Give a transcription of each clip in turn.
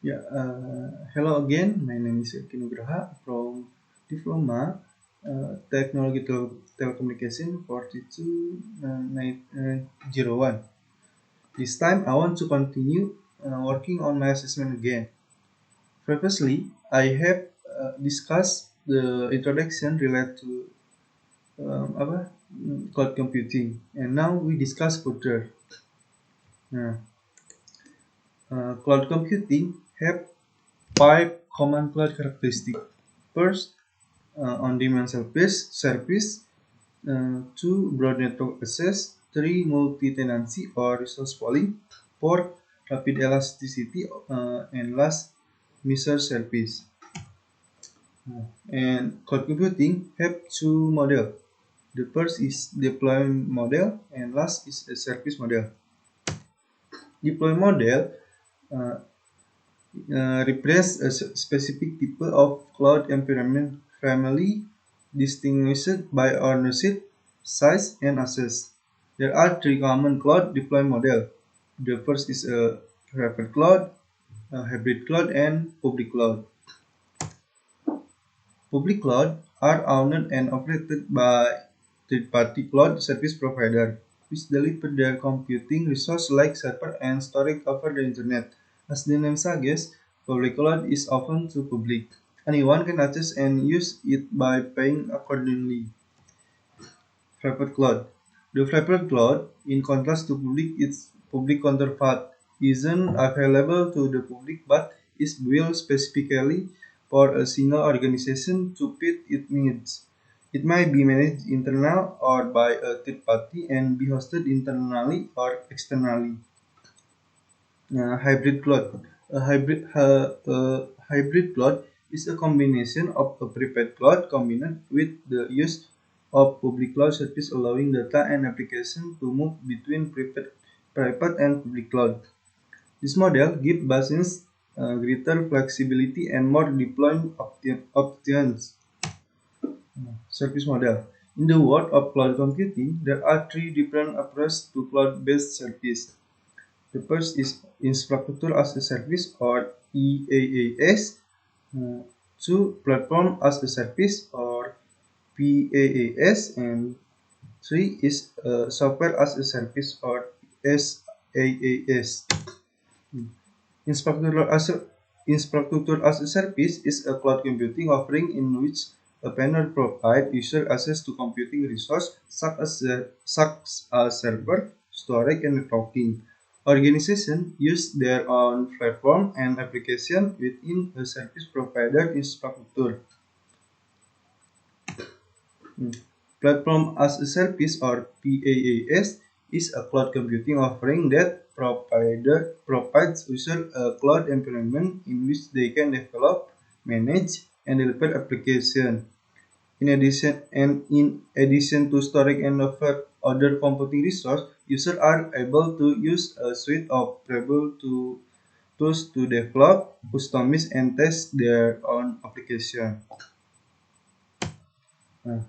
Hello again. My name is Eki Nugraha from Diploma Technology Telecommunication 42901. This time I want to continue working on my assessment again. Previously, I have discussed the introduction related to cloud computing, and now we discuss further. Nah, Cloud computing have five common cloud characteristics. First, on-demand service, two, broad network access, three, multi-tenancy or resource pooling, four, rapid elasticity, and last, measure service. And cloud computing have two model. The first is deployment model, and last is a service model. Deploy model uh, represents a specific type of cloud environment family distinguished by ownership, size, and access. There are three common cloud deployment models. The first is a private cloud, a hybrid cloud, and public cloud. Public cloud are owned and operated by third-party cloud service provider, which deliver their computing resources like server and storage over the internet. As the name suggests, public cloud is open to public. Anyone can access and use it by paying accordingly. Private cloud. The private cloud, in contrast to public, its public counterpart, isn't available to the public but is built specifically for a single organization to fit its needs. It might be managed internally or by a third party and be hosted internally or externally. Hybrid cloud. A hybrid cloud is a combination of a private cloud combined with the use of public cloud service, allowing data and application to move between private and public cloud. This model gives businesses greater flexibility and more deployment options. Service model. In the world of cloud computing, there are three different approaches to cloud-based service. The first is Infrastructure as a Service or EaaS. Uh, Two, Platform as a Service or PaaS. And three is Software as a Service or SaaS. Infrastructure as a, Infrastructure as a Service is a cloud computing offering in which a vendor provides user access to computing resources such as server, storage, and networking. Organizations use their own platform and application within a service provider infrastructure. Hmm. Platform as a Service or PaaS is a cloud computing offering that provides users a cloud environment in which they can develop, manage, and deliver applications. In addition to storage and other computing resources, users are able to use a suite of tools to develop, customize, and test their own application. Uh,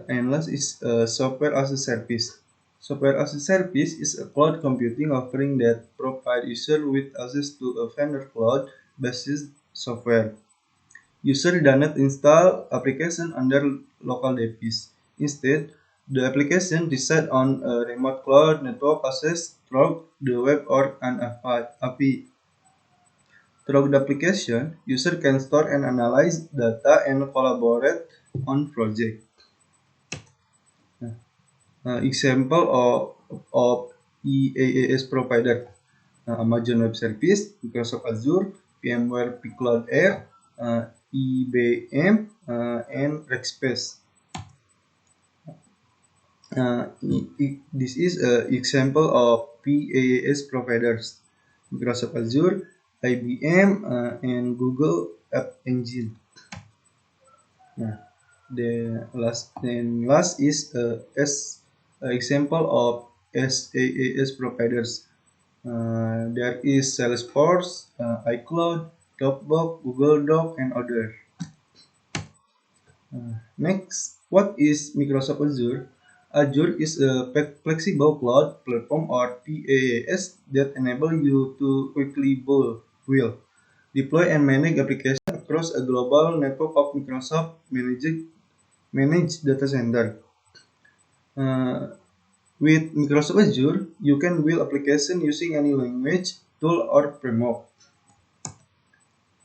and last is software as a service. Software as a service is a cloud computing offering that provides users with access to a vendor cloud-based software. User do not install application under local device. Instead, the application resides on a remote cloud network access through the web or an API. Through the application, user can store and analyze data and collaborate on projects. Example of EaaS provider: Amazon Web Service, Microsoft Azure, VMware vCloud Air, IBM, and Rackspace. This is an example of PaaS providers: Microsoft Azure, IBM, and Google App Engine. Nah, last is example of SaaS providers. There is Salesforce, iCloud, Dropbox, Google Doc, and others. Next, what is Microsoft Azure? Azure is a flexible cloud platform or PaaS that enable you to quickly will deploy and manage applications across a global network of Microsoft managed data center. Uh, with Microsoft Azure, you can build applications using any language, tool, or framework.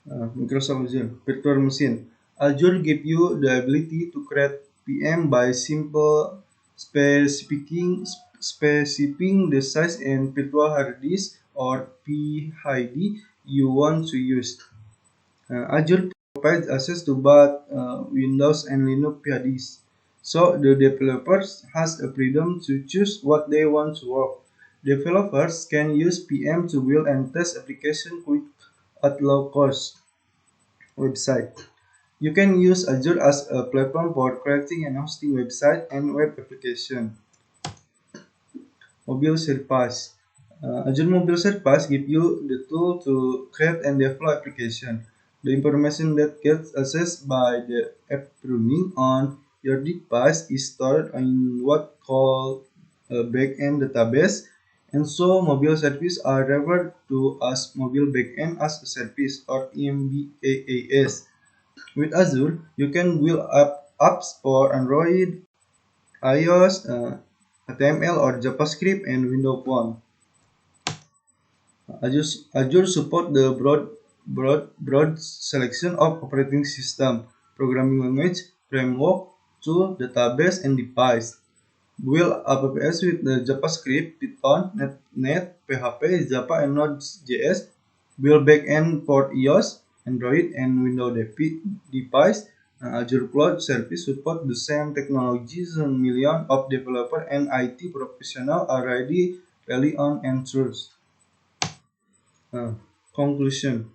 Microsoft Azure Virtual Machine. Azure gives you the ability to create PM by simple specifying the size and virtual hard disk or PHD you want to use. Azure provides access to both Windows and Linux PHDs, so the developers has a freedom to choose what they want to work. Developers can use PM to build and test applications quick at low cost. Website. You can use Azure as a platform for creating and hosting website and web application. Mobile Service. Azure Mobile Service gives you the tool to create and develop application. The information that gets accessed by the app running on your device is stored in what called a backend database, and so mobile services are referred to as mobile backend as a service or MBAAS. With Azure, you can build apps for Android, iOS, HTML or JavaScript, and Windows Phone. Azure supports the broad selection of operating system, programming language, framework, tool, database, and device. Build apps with the JavaScript, Python, .NET, PHP, Java, and Node.js. Build backend for iOS, Android, and Windows device. Azure Cloud Service support the same technologies millions of developers and IT professionals already rely on and trust. Uh, Conclusion.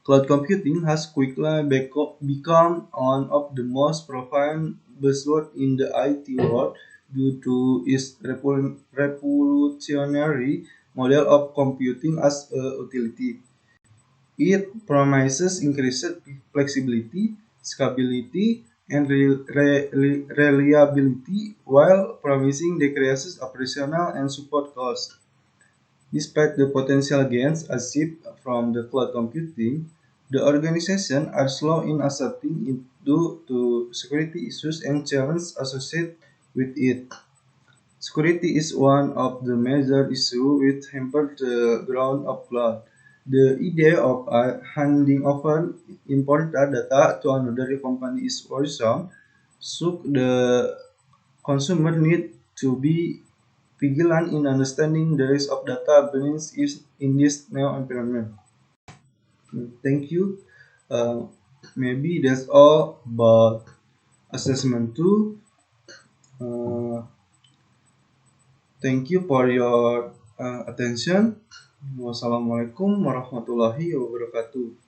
Cloud computing has quickly become one of the most profound buzzwords in the IT world due to its revolutionary model of computing as a utility. It promises increased flexibility, scalability, and reliability while promising decreases operational and support costs. Despite the potential gains achieved from the cloud computing, the organizations are slow in accepting it due to security issues and challenges associated with it. Security is one of the major issues which hamper the growth of cloud. The idea of handing over important data to another company is worrisome, so the consumer need to be vigilant in understanding the risk of data breach is in this new environment. Thank you. Uh, Maybe that's all about assessment 2. Uh, Thank you for your attention. Wassalamualaikum warahmatullahi wabarakatuh.